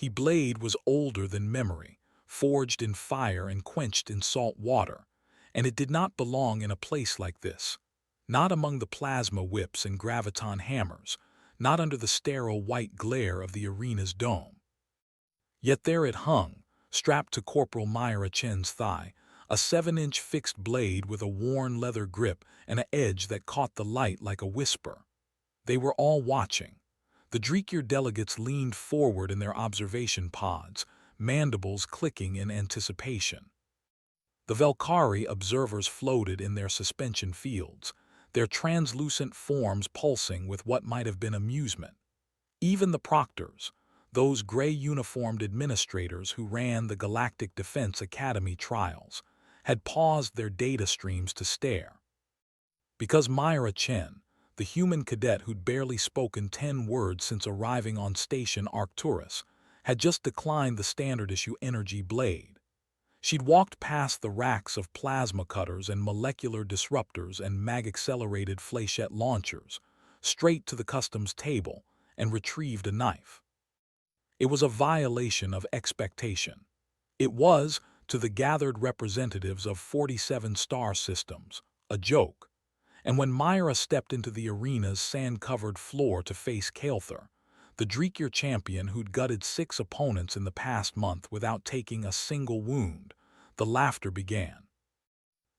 His blade was older than memory, forged in fire and quenched in salt water, and it did not belong in a place like this. Not among the plasma whips and graviton hammers, not under the sterile white glare of the arena's dome. Yet there it hung, strapped to Corporal Mira Chen's thigh, a 7-inch fixed blade with a worn leather grip and an edge that caught the light like a whisper. They were all watching. The Draekir delegates leaned forward in their observation pods, mandibles clicking in anticipation. The Valkyrie observers floated in their suspension fields, their translucent forms pulsing with what might have been amusement. Even the proctors, those gray-uniformed administrators who ran the Galactic Defense Academy trials, had paused their data streams to stare. Because Mira Chen, the human cadet who'd barely spoken 10 words since arriving on station Arcturus, had just declined the standard-issue energy blade. She'd walked past the racks of plasma cutters and molecular disruptors and mag-accelerated flechette launchers, straight to the customs table, and retrieved a knife. It was a violation of expectation. It was, to the gathered representatives of 47 star systems, a joke. And when Mira stepped into the arena's sand-covered floor to face Kael'Thor, the Draekir champion who'd gutted 6 opponents in the past month without taking a single wound, the laughter began.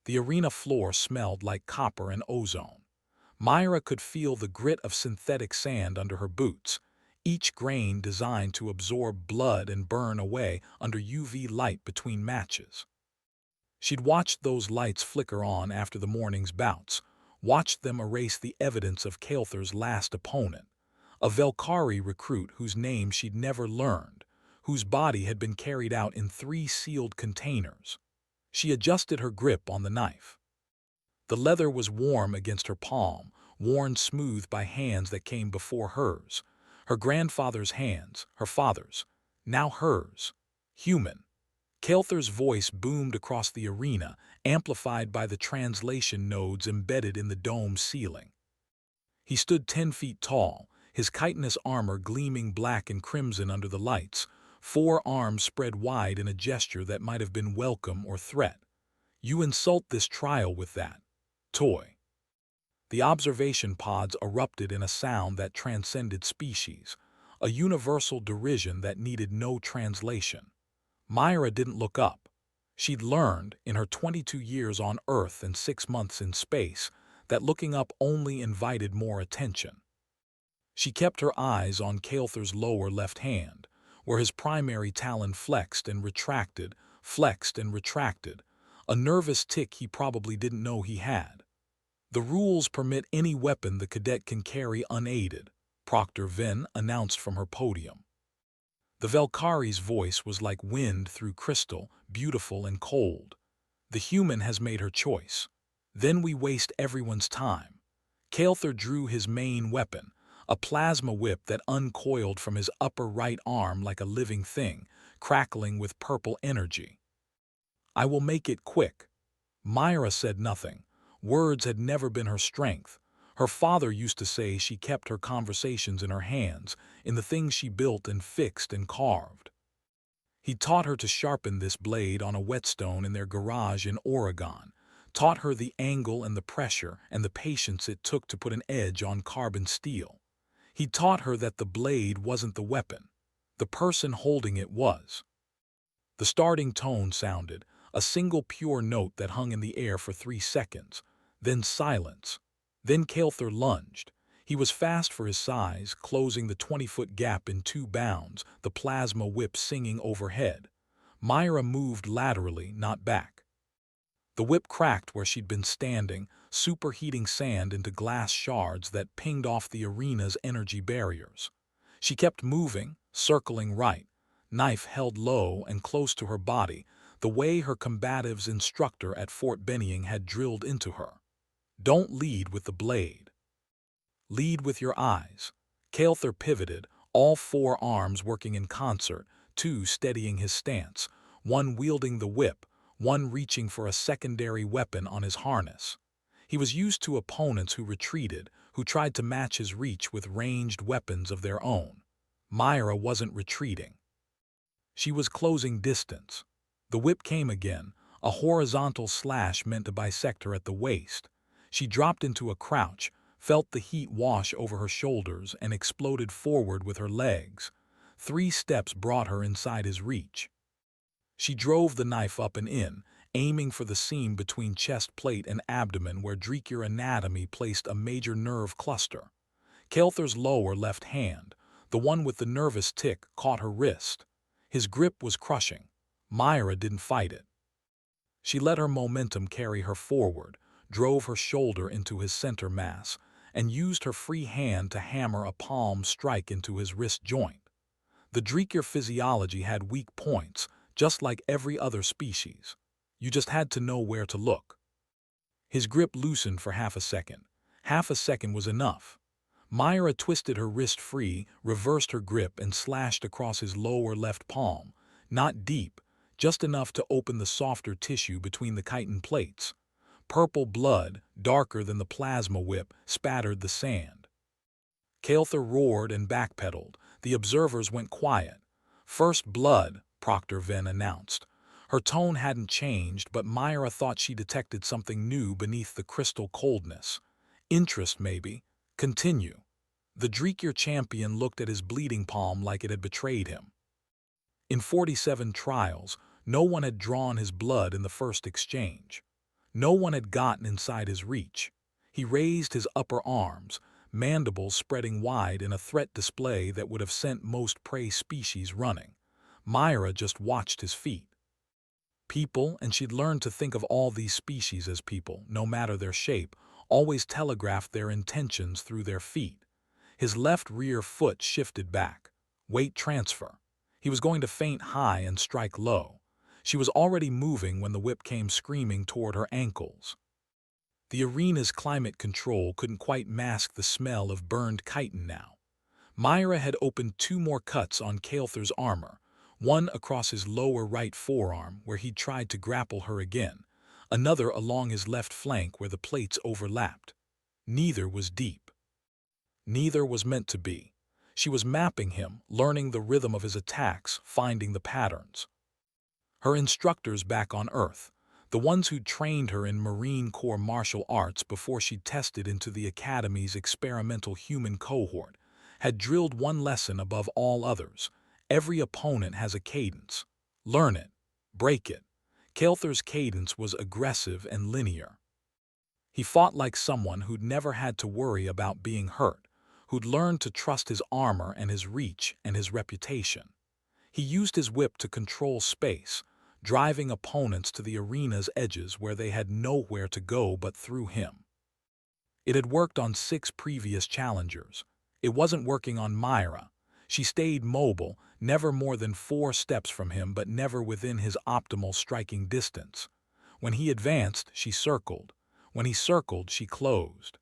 The arena floor smelled like copper and ozone. Mira could feel the grit of synthetic sand under her boots, each grain designed to absorb blood and burn away under UV light between matches. She'd watched those lights flicker on after the morning's bouts, watched them erase the evidence of Kael'Thor's last opponent, a Valkyrie recruit whose name she'd never learned, whose body had been carried out in 3 sealed containers. She adjusted her grip on the knife. The leather was warm against her palm, worn smooth by hands that came before hers. Her grandfather's hands, her father's, now hers. Human. Kael'Thor's voice boomed across the arena, amplified by the translation nodes embedded in the dome's ceiling. He stood 10 feet tall, his chitinous armor gleaming black and crimson under the lights, 4 arms spread wide in a gesture that might have been welcome or threat. You insult this trial with that toy. The observation pods erupted in a sound that transcended species, a universal derision that needed no translation. Mira didn't look up. She'd learned, in her 22 years on Earth and 6 months in space, that looking up only invited more attention. She kept her eyes on Kael'Thor's lower left hand, where his primary talon flexed and retracted, a nervous tick he probably didn't know he had. The rules permit any weapon the cadet can carry unaided, Proctor Ven announced from her podium. The Valkyrie's voice was like wind through crystal, beautiful and cold. The human has made her choice. Then we waste everyone's time. Kael'Thor drew his main weapon, a plasma whip that uncoiled from his upper right arm like a living thing, crackling with purple energy. I will make it quick. Mira said nothing. Words had never been her strength. Her father used to say she kept her conversations in her hands, in the things she built and fixed and carved. He taught her to sharpen this blade on a whetstone in their garage in Oregon, taught her the angle and the pressure and the patience it took to put an edge on carbon steel. He taught her that the blade wasn't the weapon. The person holding it was. The starting tone sounded, a single pure note that hung in the air for 3 seconds, then silence. Then Kael'Thor lunged. He was fast for his size, closing the 20-foot gap in 2 bounds, the plasma whip singing overhead. Mira moved laterally, not back. The whip cracked where she'd been standing, superheating sand into glass shards that pinged off the arena's energy barriers. She kept moving, circling right, knife held low and close to her body, the way her combatives instructor at Fort Benning had drilled into her. Don't lead with the blade. Lead with your eyes. Kael'Thor pivoted, all 4 arms working in concert, 2 steadying his stance, 1 wielding the whip, 1 reaching for a secondary weapon on his harness. He was used to opponents who retreated, who tried to match his reach with ranged weapons of their own. Mira wasn't retreating. She was closing distance. The whip came again, a horizontal slash meant to bisect her at the waist. She dropped into a crouch, felt the heat wash over her shoulders, and exploded forward with her legs. 3 steps brought her inside his reach. She drove the knife up and in, aiming for the seam between chest plate and abdomen where Draekir anatomy placed a major nerve cluster. Kael'Thor's lower left hand, the one with the nervous tick, caught her wrist. His grip was crushing. Mira didn't fight it. She let her momentum carry her forward, drove her shoulder into his center mass, and used her free hand to hammer a palm strike into his wrist joint. The Draekir physiology had weak points, just like every other species. You just had to know where to look. His grip loosened for half a second. Half a second was enough. Mira twisted her wrist free, reversed her grip, and slashed across his lower left palm. Not deep, just enough to open the softer tissue between the chitin plates. Purple blood, darker than the plasma whip, spattered the sand. Kael'Thor roared and backpedaled. The observers went quiet. "First blood," Proctor Venn announced. Her tone hadn't changed, but Mira thought she detected something new beneath the crystal coldness. Interest, maybe. Continue. The Draekir champion looked at his bleeding palm like it had betrayed him. In 47 trials, no one had drawn his blood in the first exchange. No one had gotten inside his reach. He raised his upper arms, mandibles spreading wide in a threat display that would have sent most prey species running. Mira just watched his feet. People, and she'd learned to think of all these species as people, no matter their shape, always telegraphed their intentions through their feet. His left rear foot shifted back. Weight transfer. He was going to feint high and strike low. She was already moving when the whip came screaming toward her ankles. The arena's climate control couldn't quite mask the smell of burned chitin now. Mira had opened 2 more cuts on Kael'Thor's armor, one across his lower right forearm where he'd tried to grapple her again, another along his left flank where the plates overlapped. Neither was deep. Neither was meant to be. She was mapping him, learning the rhythm of his attacks, finding the patterns. Her instructors back on Earth, the ones who'd trained her in Marine Corps martial arts before she tested into the Academy's experimental human cohort, had drilled one lesson above all others. Every opponent has a cadence. Learn it. Break it. Kael'Thor's cadence was aggressive and linear. He fought like someone who'd never had to worry about being hurt, who'd learned to trust his armor and his reach and his reputation. He used his whip to control space, driving opponents to the arena's edges where they had nowhere to go but through him. It had worked on 6 previous challengers. It wasn't working on Mira. She stayed mobile, never more than 4 steps from him but never within his optimal striking distance. When he advanced, she circled. When he circled, she closed.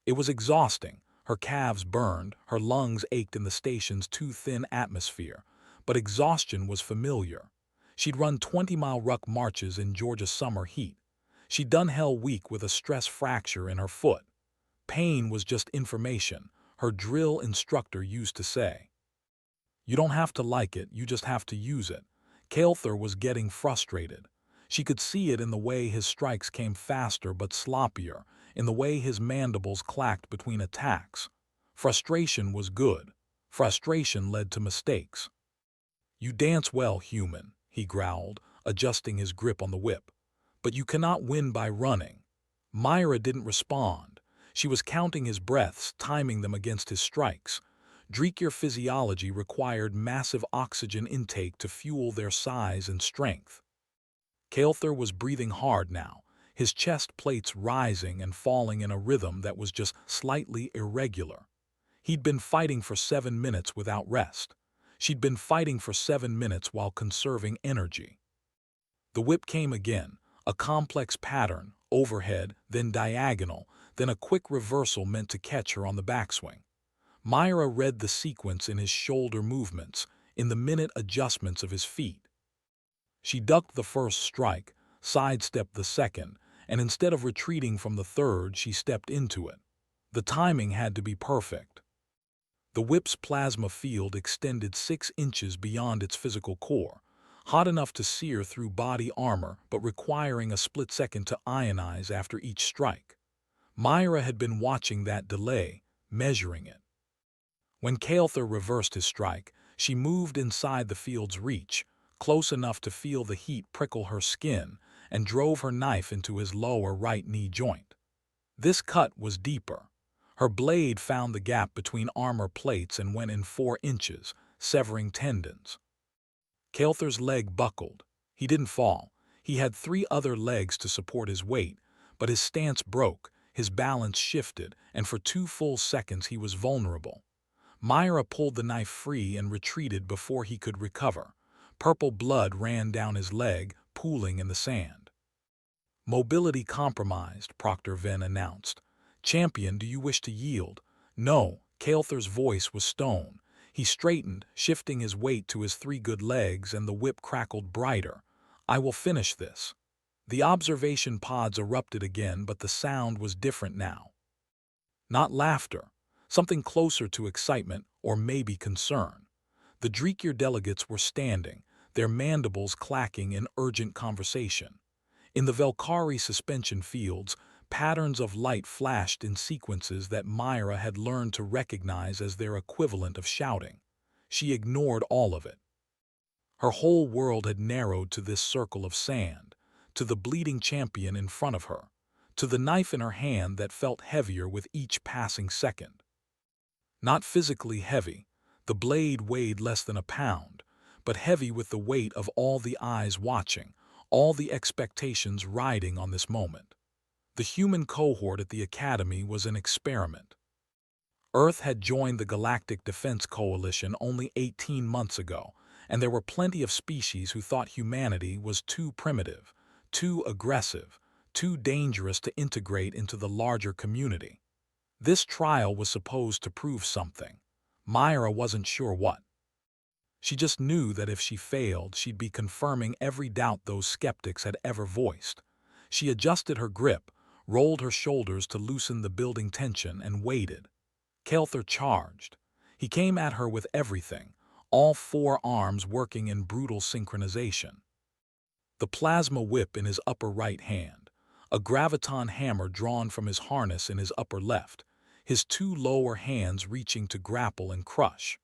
It was exhausting. Her calves burned, her lungs ached in the station's too thin atmosphere, but exhaustion was familiar. She'd run 20-mile ruck marches in Georgia summer heat. She'd done Hell Week with a stress fracture in her foot. Pain was just information, her drill instructor used to say. You don't have to like it, you just have to use it. Kael'Thor was getting frustrated. She could see it in the way his strikes came faster but sloppier, in the way his mandibles clacked between attacks. Frustration was good. Frustration led to mistakes. You dance well, human, he growled, adjusting his grip on the whip. But you cannot win by running. Mira didn't respond. She was counting his breaths, timing them against his strikes. Draekir physiology required massive oxygen intake to fuel their size and strength. Kael'Thor was breathing hard now, his chest plates rising and falling in a rhythm that was just slightly irregular. He'd been fighting for 7 minutes without rest. She'd been fighting for 7 minutes while conserving energy. The whip came again, a complex pattern, overhead, then diagonal, then a quick reversal meant to catch her on the backswing. Mira read the sequence in his shoulder movements, in the minute adjustments of his feet. She ducked the first strike, sidestepped the second, and instead of retreating from the third, she stepped into it. The timing had to be perfect. The whip's plasma field extended 6 inches beyond its physical core, hot enough to sear through body armor but requiring a split second to ionize after each strike. Mira had been watching that delay, measuring it. When Kael'Thor reversed his strike, she moved inside the field's reach, close enough to feel the heat prickle her skin, and drove her knife into his lower right knee joint. This cut was deeper. Her blade found the gap between armor plates and went in 4 inches, severing tendons. Kael'Thor's leg buckled. He didn't fall. He had 3 other legs to support his weight, but his stance broke, his balance shifted, and for 2 full seconds he was vulnerable. Mira pulled the knife free and retreated before he could recover. Purple blood ran down his leg, pooling in the sand. "Mobility compromised," Proctor Venn announced. "Champion, do you wish to yield?" "No." Kael'Thor's voice was stone. He straightened, shifting his weight to his 3 good legs, and the whip crackled brighter. "I will finish this." The observation pods erupted again, but the sound was different now. Not laughter. Something closer to excitement, or maybe concern. The Draekir delegates were standing, their mandibles clacking in urgent conversation. In the Velkari suspension fields, patterns of light flashed in sequences that Mira had learned to recognize as their equivalent of shouting. She ignored all of it. Her whole world had narrowed to this circle of sand, to the bleeding champion in front of her, to the knife in her hand that felt heavier with each passing second. Not physically heavy, the blade weighed less than a pound, but heavy with the weight of all the eyes watching, all the expectations riding on this moment. The human cohort at the Academy was an experiment. Earth had joined the Galactic Defense Coalition only 18 months ago, and there were plenty of species who thought humanity was too primitive, too aggressive, too dangerous to integrate into the larger community. This trial was supposed to prove something. Mira wasn't sure what. She just knew that if she failed, she'd be confirming every doubt those skeptics had ever voiced. She adjusted her grip, rolled her shoulders to loosen the building tension, and waited. Kael'Thor charged. He came at her with everything, all 4 arms working in brutal synchronization. The plasma whip in his upper right hand, a graviton hammer drawn from his harness in his upper left, his 2 lower hands reaching to grapple and crush.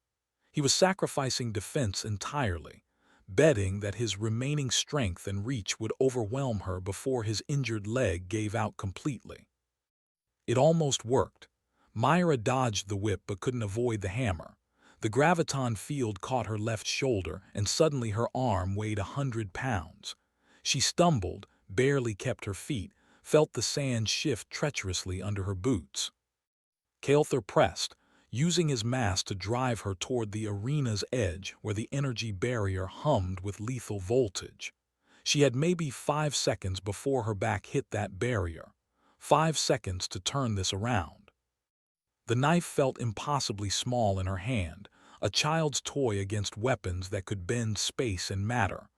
He was sacrificing defense entirely, betting that his remaining strength and reach would overwhelm her before his injured leg gave out completely. It almost worked. Mira dodged the whip but couldn't avoid the hammer. The graviton field caught her left shoulder, and suddenly her arm weighed 100 pounds. She stumbled, barely kept her feet, felt the sand shift treacherously under her boots. Kael'Thor pressed, using his mass to drive her toward the arena's edge where the energy barrier hummed with lethal voltage. She had maybe 5 seconds before her back hit that barrier. 5 seconds to turn this around. The knife felt impossibly small in her hand, a child's toy against weapons that could bend space and matter.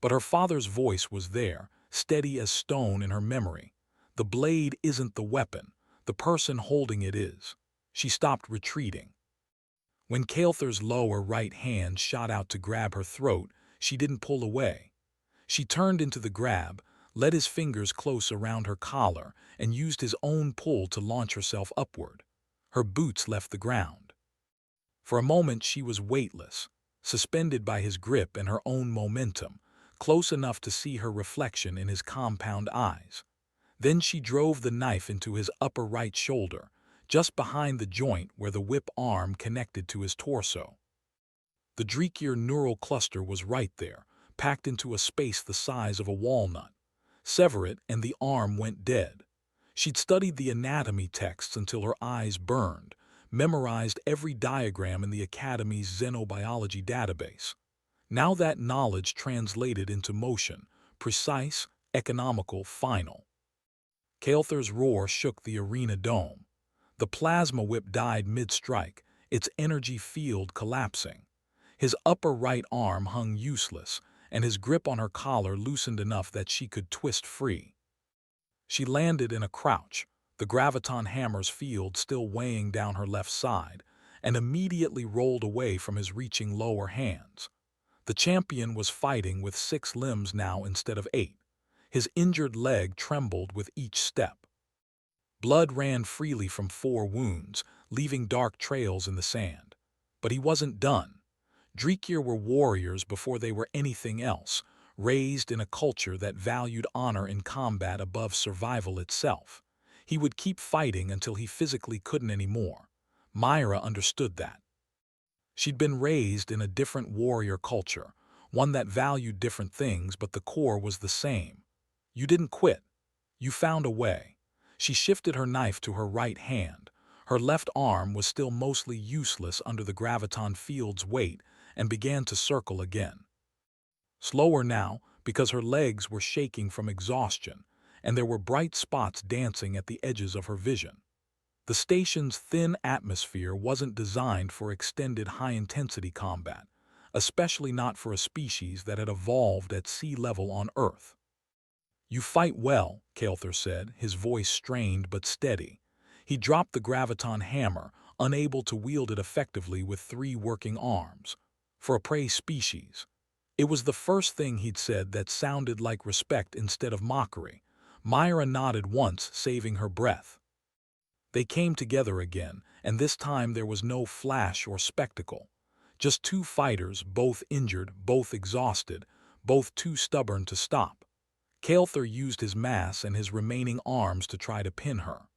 But her father's voice was there, steady as stone in her memory. The blade isn't the weapon, the person holding it is. She stopped retreating. When Kael'Thor's lower right hand shot out to grab her throat, she didn't pull away. She turned into the grab, let his fingers close around her collar, and used his own pull to launch herself upward. Her boots left the ground. For a moment she was weightless, suspended by his grip and her own momentum, close enough to see her reflection in his compound eyes. Then she drove the knife into his upper right shoulder, just behind the joint where the whip arm connected to his torso. The Draekir neural cluster was right there, packed into a space the size of a walnut. Sever it and the arm went dead. She'd studied the anatomy texts until her eyes burned, memorized every diagram in the Academy's xenobiology database. Now that knowledge translated into motion, precise, economical, final. Kael'Thor's roar shook the arena dome. The plasma whip died mid-strike, its energy field collapsing. His upper right arm hung useless, and his grip on her collar loosened enough that she could twist free. She landed in a crouch, the graviton hammer's field still weighing down her left side, and immediately rolled away from his reaching lower hands. The champion was fighting with 6 limbs now instead of 8. His injured leg trembled with each step. Blood ran freely from 4 wounds, leaving dark trails in the sand. But he wasn't done. Draekir were warriors before they were anything else, raised in a culture that valued honor in combat above survival itself. He would keep fighting until he physically couldn't anymore. Mira understood that. She'd been raised in a different warrior culture, one that valued different things, but the core was the same. You didn't quit. You found a way. She shifted her knife to her right hand. Her left arm was still mostly useless under the graviton field's weight and began to circle again. Slower now, because her legs were shaking from exhaustion, and there were bright spots dancing at the edges of her vision. The station's thin atmosphere wasn't designed for extended high-intensity combat, especially not for a species that had evolved at sea level on Earth. "You fight well," Kael'Thor said, his voice strained but steady. He dropped the graviton hammer, unable to wield it effectively with 3 working arms. For a prey species. It was the first thing he'd said that sounded like respect instead of mockery. Mira nodded once, saving her breath. They came together again, and this time there was no flash or spectacle. Just 2 fighters, both injured, both exhausted, both too stubborn to stop. Kael'Thor used his mass and his remaining arms to try to pin her.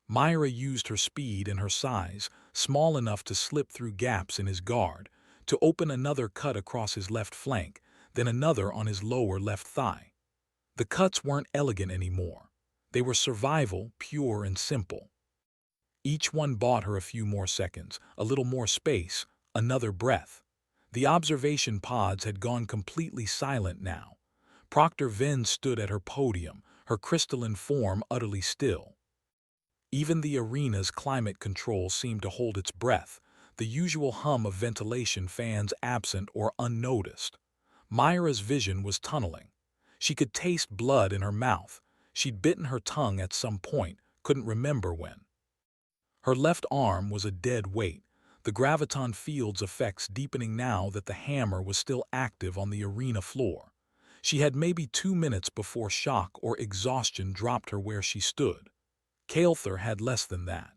Mira used her speed and her size, small enough to slip through gaps in his guard, to open another cut across his left flank, then another on his lower left thigh. The cuts weren't elegant anymore. They were survival, pure and simple. Each one bought her a few more seconds, a little more space, another breath. The observation pods had gone completely silent now. Proctor Venn stood at her podium, her crystalline form utterly still. Even the arena's climate control seemed to hold its breath, the usual hum of ventilation fans absent or unnoticed. Mira's vision was tunneling. She could taste blood in her mouth. She'd bitten her tongue at some point, couldn't remember when. Her left arm was a dead weight, the graviton field's effects deepening now that the hammer was still active on the arena floor. She had maybe 2 minutes before shock or exhaustion dropped her where she stood. Kael'Thor had less than that.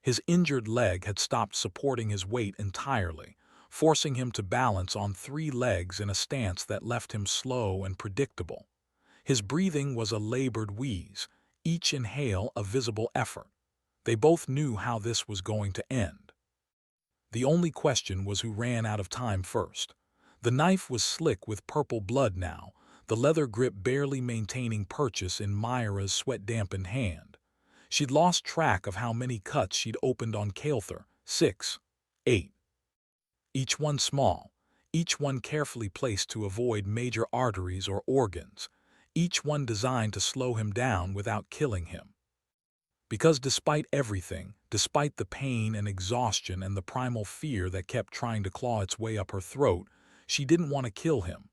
His injured leg had stopped supporting his weight entirely, forcing him to balance on 3 legs in a stance that left him slow and predictable. His breathing was a labored wheeze, each inhale a visible effort. They both knew how this was going to end. The only question was who ran out of time first. The knife was slick with purple blood now, the leather grip barely maintaining purchase in Mira's sweat-dampened hand. She'd lost track of how many cuts she'd opened on Kael'Thor, 6, 8. Each one small, each one carefully placed to avoid major arteries or organs, each one designed to slow him down without killing him. Because despite everything, despite the pain and exhaustion and the primal fear that kept trying to claw its way up her throat, she didn't want to kill him.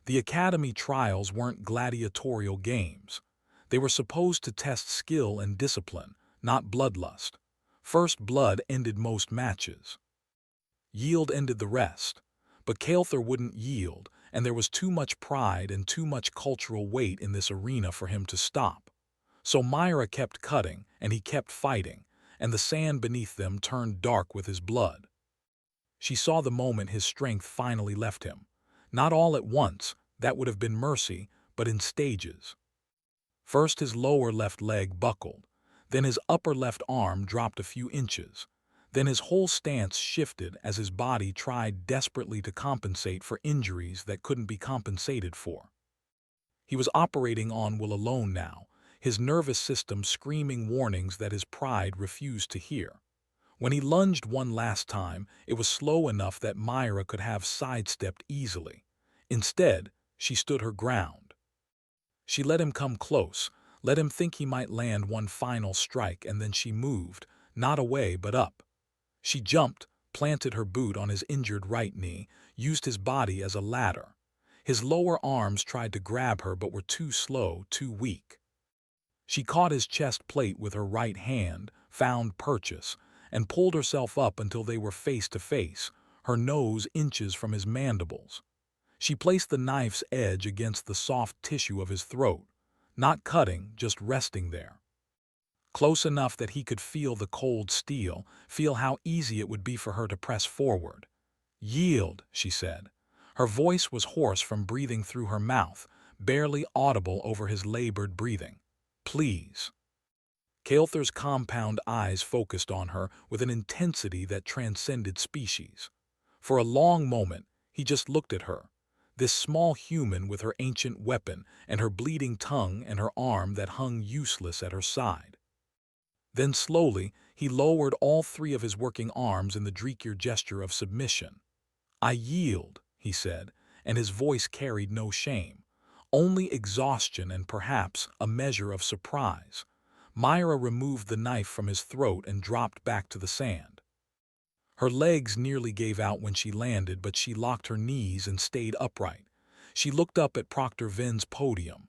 The Academy trials weren't gladiatorial games. They were supposed to test skill and discipline, not bloodlust. First blood ended most matches. Yield ended the rest. But Kael'Thor wouldn't yield, and there was too much pride and too much cultural weight in this arena for him to stop. So Mira kept cutting, and he kept fighting, and the sand beneath them turned dark with his blood. She saw the moment his strength finally left him. Not all at once, that would have been mercy, but in stages. First his lower left leg buckled, then his upper left arm dropped a few inches. Then his whole stance shifted as his body tried desperately to compensate for injuries that couldn't be compensated for. He was operating on will alone now, his nervous system screaming warnings that his pride refused to hear. When he lunged one last time, it was slow enough that Mira could have sidestepped easily. Instead, she stood her ground. She let him come close, let him think he might land one final strike, and then she moved, not away but up. She jumped, planted her boot on his injured right knee, used his body as a ladder. His lower arms tried to grab her but were too slow, too weak. She caught his chest plate with her right hand, found purchase, and pulled herself up until they were face to face, her nose inches from his mandibles. She placed the knife's edge against the soft tissue of his throat, not cutting, just resting there. Close enough that he could feel the cold steel, feel how easy it would be for her to press forward. "Yield," she said. Her voice was hoarse from breathing through her mouth, barely audible over his labored breathing. "Please." Kael'Thor's compound eyes focused on her with an intensity that transcended species. For a long moment, he just looked at her, this small human with her ancient weapon and her bleeding tongue and her arm that hung useless at her side. Then slowly, he lowered all three of his working arms in the Draekir gesture of submission. "I yield," he said, and his voice carried no shame, only exhaustion and perhaps a measure of surprise. Mira removed the knife from his throat and dropped back to the sand. Her legs nearly gave out when she landed, but she locked her knees and stayed upright. She looked up at Proctor Vin's podium.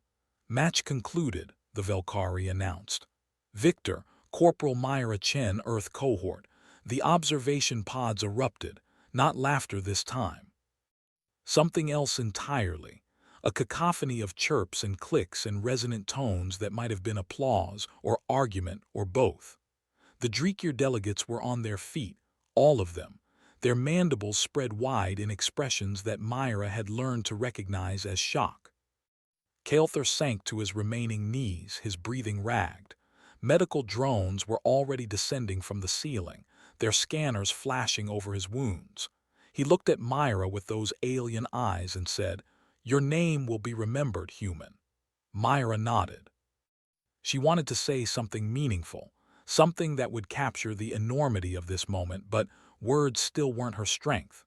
"Match concluded," the Valkyrie announced. "Victor, Corporal Mira Chen, Earth Cohort." The observation pods erupted, not laughter this time. Something else entirely. A cacophony of chirps and clicks and resonant tones that might have been applause or argument or both. The Draekir delegates were on their feet, all of them, their mandibles spread wide in expressions that Mira had learned to recognize as shock. Kael'Thor sank to his remaining knees, his breathing ragged. Medical drones were already descending from the ceiling, their scanners flashing over his wounds. He looked at Mira with those alien eyes and said, "Your name will be remembered, human." Mira nodded. She wanted to say something meaningful, something that would capture the enormity of this moment, but words still weren't her strength.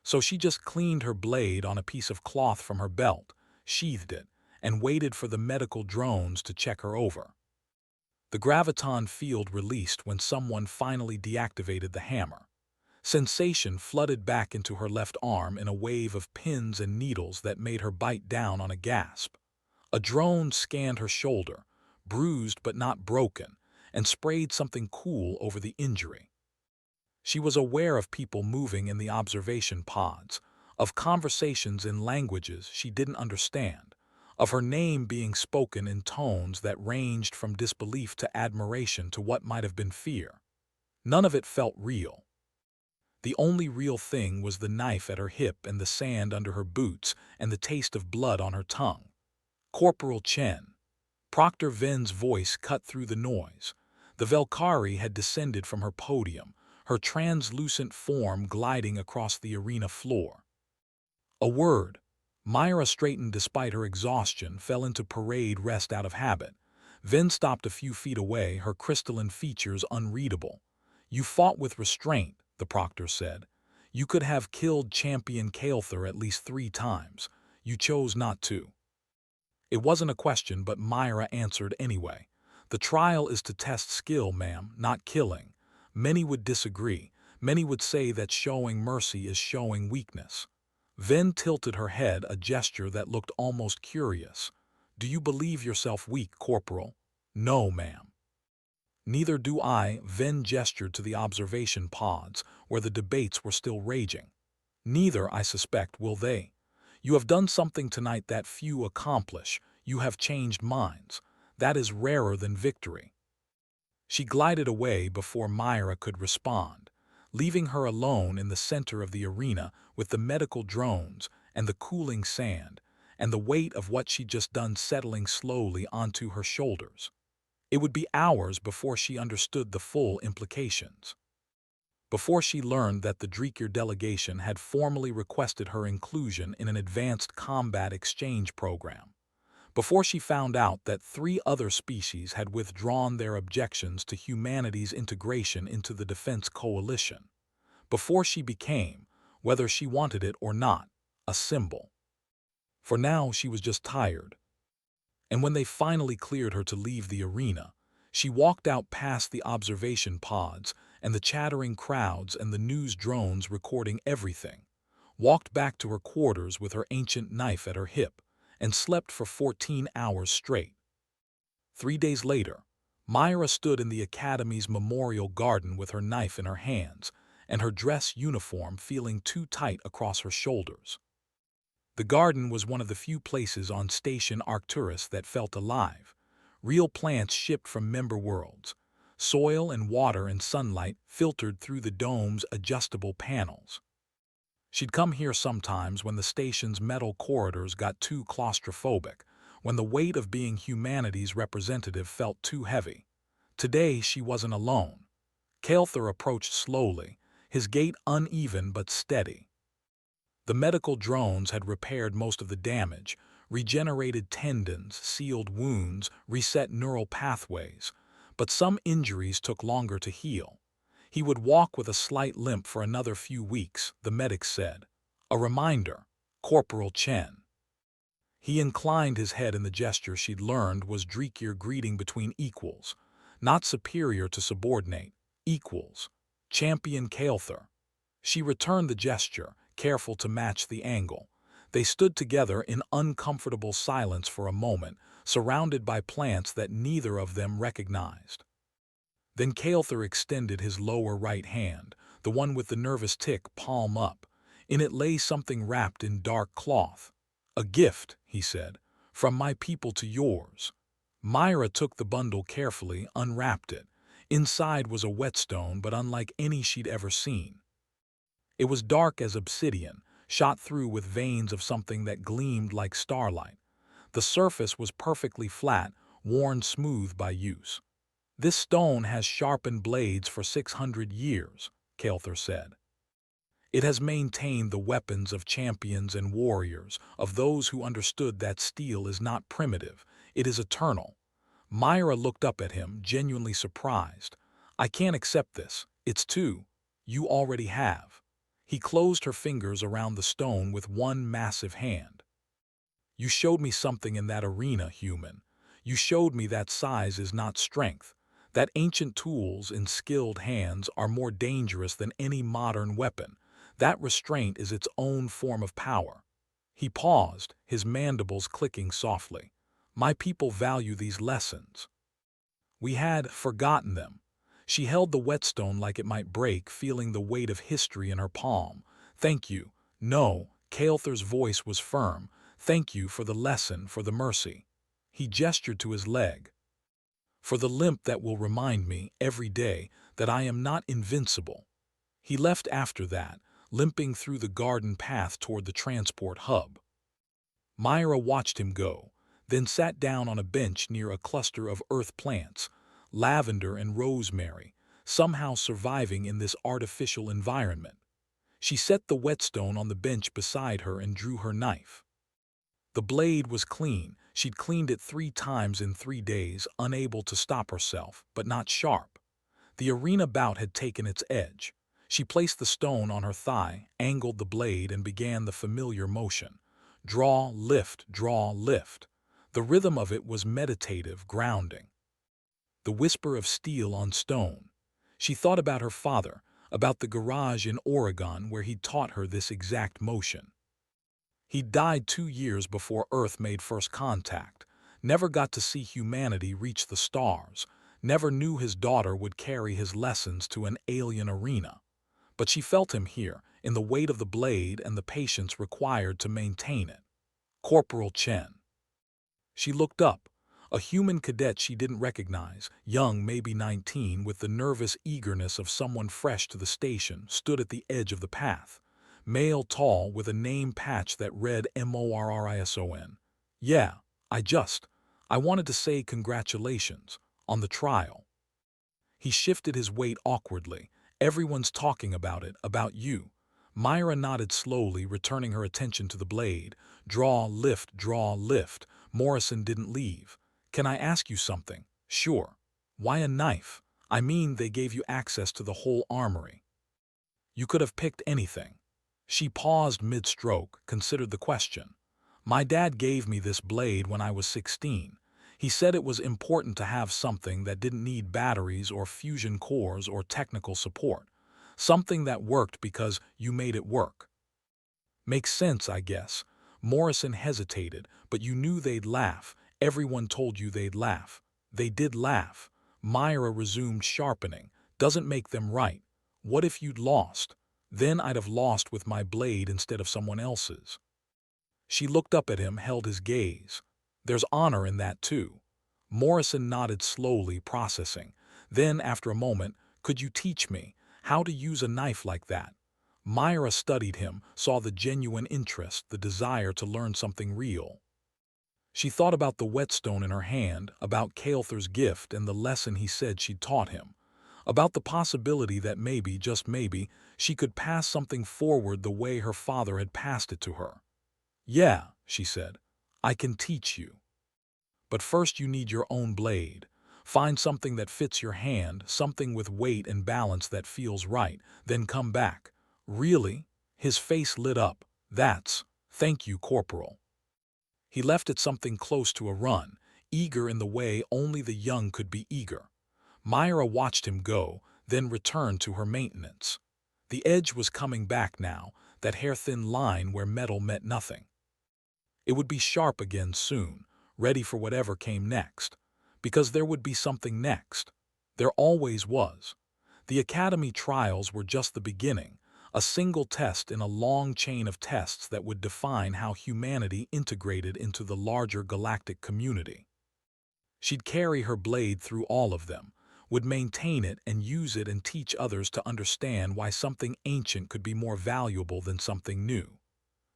So she just cleaned her blade on a piece of cloth from her belt, sheathed it, and waited for the medical drones to check her over. The graviton field released when someone finally deactivated the hammer. Sensation flooded back into her left arm in a wave of pins and needles that made her bite down on a gasp. A drone scanned her shoulder, bruised but not broken, and sprayed something cool over the injury. She was aware of people moving in the observation pods, of conversations in languages she didn't understand, of her name being spoken in tones that ranged from disbelief to admiration to what might have been fear. None of it felt real. The only real thing was the knife at her hip and the sand under her boots and the taste of blood on her tongue. "Corporal Chen." Proctor Vin's voice cut through the noise. The Valkyrie had descended from her podium, her translucent form gliding across the arena floor. A word. Mira straightened despite her exhaustion, fell into parade rest out of habit. Vin stopped a few feet away, her crystalline features unreadable. "You fought with restraint," the proctor said. "You could have killed Champion Kael'Thor at least 3 times. You chose not to." It wasn't a question, but Mira answered anyway. "The trial is to test skill, ma'am, not killing." Many would disagree. Many would say that showing mercy is showing weakness. Vin tilted her head, a gesture that looked almost curious. "Do you believe yourself weak, Corporal?" "No, ma'am." "Neither do I." Vin gestured to the observation pods, where the debates were still raging. "Neither, I suspect, will they. You have done something tonight that few accomplish. You have changed minds. That is rarer than victory." She glided away before Mira could respond, leaving her alone in the center of the arena with the medical drones and the cooling sand and the weight of what she'd just done settling slowly onto her shoulders. It would be hours before she understood the full implications. Before she learned that the Draekir delegation had formally requested her inclusion in an advanced combat exchange program. Before she found out that 3 other species had withdrawn their objections to humanity's integration into the Defense Coalition. Before she became, whether she wanted it or not, a symbol. For now she was just tired. And when they finally cleared her to leave the arena, she walked out past the observation pods and the chattering crowds and the news drones recording everything, walked back to her quarters with her ancient knife at her hip, and slept for 14 hours straight. 3 days later, Mira stood in the Academy's memorial garden with her knife in her hands, and her dress uniform feeling too tight across her shoulders. The garden was one of the few places on Station Arcturus that felt alive. Real plants shipped from member worlds. Soil and water and sunlight filtered through the dome's adjustable panels. She'd come here sometimes when the station's metal corridors got too claustrophobic, when the weight of being humanity's representative felt too heavy. Today she wasn't alone. Kael'Thor approached slowly, his gait uneven but steady. The medical drones had repaired most of the damage, regenerated tendons, sealed wounds, reset neural pathways, but some injuries took longer to heal. He would walk with a slight limp for another few weeks, the medics said. A reminder, Corporal Chen. He inclined his head in the gesture she'd learned was Draekir greeting between equals, not superior to subordinate, equals. Champion Kael'Thor. She returned the gesture, careful to match the angle. They stood together in uncomfortable silence for a moment, surrounded by plants that neither of them recognized. Then Kael'Thor extended his lower right hand, the one with the nervous tick palm up. In it lay something wrapped in dark cloth. A gift, he said, from my people to yours. Mira took the bundle carefully, unwrapped it. Inside was a whetstone, but unlike any she'd ever seen. It was dark as obsidian, shot through with veins of something that gleamed like starlight. The surface was perfectly flat, worn smooth by use. This stone has sharpened blades for 600 years, Kael'Thor said. It has maintained the weapons of champions and warriors, of those who understood that steel is not primitive, it is eternal. Mira looked up at him, genuinely surprised. I can't accept this. It's too. You already have. He closed her fingers around the stone with one massive hand. You showed me something in that arena, human. You showed me that size is not strength, that ancient tools in skilled hands are more dangerous than any modern weapon, that restraint is its own form of power. He paused, his mandibles clicking softly. My people value these lessons. We had forgotten them. She held the whetstone like it might break, feeling the weight of history in her palm. Thank you. No, Kael'Thor's voice was firm. Thank you for the lesson, for the mercy. He gestured to his leg. For the limp that will remind me, every day, that I am not invincible. He left after that, limping through the garden path toward the transport hub. Mira watched him go, then sat down on a bench near a cluster of earth plants, lavender and rosemary, somehow surviving in this artificial environment. She set the whetstone on the bench beside her and drew her knife. The blade was clean. She'd cleaned it 3 times in 3 days, unable to stop herself, but not sharp. The arena bout had taken its edge. She placed the stone on her thigh, angled the blade, and began the familiar motion. Draw, lift, draw, lift. The rhythm of it was meditative, grounding. The whisper of steel on stone. She thought about her father, about the garage in Oregon where he'd taught her this exact motion. He died 2 years before Earth made first contact, never got to see humanity reach the stars, never knew his daughter would carry his lessons to an alien arena. But she felt him here, in the weight of the blade and the patience required to maintain it. Corporal Chen. She looked up. A human cadet she didn't recognize, young, maybe 19, with the nervous eagerness of someone fresh to the station, stood at the edge of the path. Male, tall, with a name patch that read Morrison. Yeah, I wanted to say congratulations, on the trial. He shifted his weight awkwardly. Everyone's talking about it, about you. Mira nodded slowly, returning her attention to the blade. Draw, lift, draw, lift. Morrison didn't leave. Can I ask you something? Sure. Why a knife? I mean, they gave you access to the whole armory. You could have picked anything. She paused mid-stroke, considered the question. My dad gave me this blade when I was 16. He said it was important to have something that didn't need batteries or fusion cores or technical support. Something that worked because you made it work. Makes sense, I guess. Morrison hesitated, but you knew they'd laugh. Everyone told you they'd laugh. They did laugh. Myra resumed sharpening. Doesn't make them right. What if you'd lost? Then I'd have lost with my blade instead of someone else's. She looked up at him, held his gaze. There's honor in that too. Morrison nodded slowly, processing. Then, after a moment, could you teach me how to use a knife like that? Myra studied him, saw the genuine interest, the desire to learn something real. She thought about the whetstone in her hand, about Kael'Thor's gift and the lesson he said she'd taught him, about the possibility that maybe, just maybe, she could pass something forward the way her father had passed it to her. Yeah, she said, I can teach you. But first you need your own blade. Find something that fits your hand, something with weight and balance that feels right, then come back. Really? His face lit up. Thank you, Corporal. He left it something close to a run, eager in the way only the young could be eager. Myra watched him go, then returned to her maintenance. The edge was coming back now, that hair-thin line where metal met nothing. It would be sharp again soon, ready for whatever came next. Because there would be something next. There always was. The Academy trials were just the beginning, a single test in a long chain of tests that would define how humanity integrated into the larger galactic community. She'd carry her blade through all of them, would maintain it and use it and teach others to understand why something ancient could be more valuable than something new.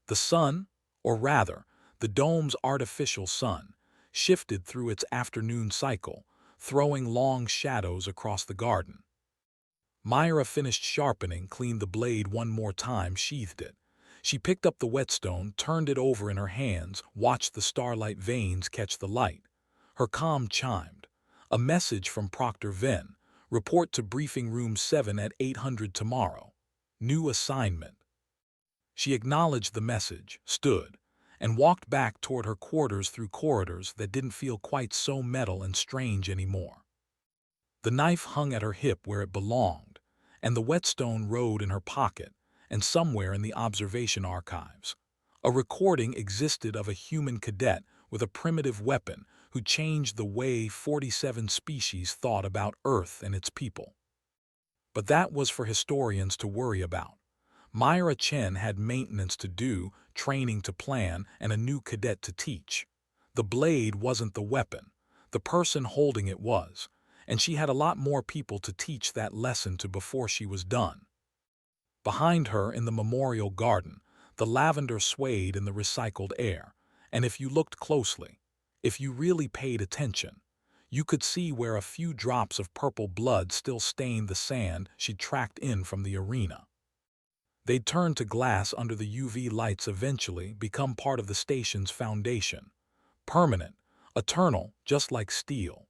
The sun, or rather, the dome's artificial sun, shifted through its afternoon cycle, throwing long shadows across the garden. Myra finished sharpening, cleaned the blade one more time, sheathed it. She picked up the whetstone, turned it over in her hands, watched the starlight veins catch the light. Her comm chimed. A message from Proctor Venn. Report to Briefing Room 7 at 800 tomorrow. New assignment. She acknowledged the message, stood, and walked back toward her quarters through corridors that didn't feel quite so metal and strange anymore. The knife hung at her hip where it belonged, and the whetstone rode in her pocket, and somewhere in the observation archives. A recording existed of a human cadet with a primitive weapon who changed the way 47 species thought about Earth and its people. But that was for historians to worry about. Mira Chen had maintenance to do, training to plan, and a new cadet to teach. The blade wasn't the weapon. The person holding it was. And she had a lot more people to teach that lesson to before she was done. Behind her in the memorial garden, the lavender swayed in the recycled air, and if you looked closely, if you really paid attention, you could see where a few drops of purple blood still stained the sand she'd tracked in from the arena. They'd turn to glass under the UV lights eventually, become part of the station's foundation. Permanent, eternal, just like steel.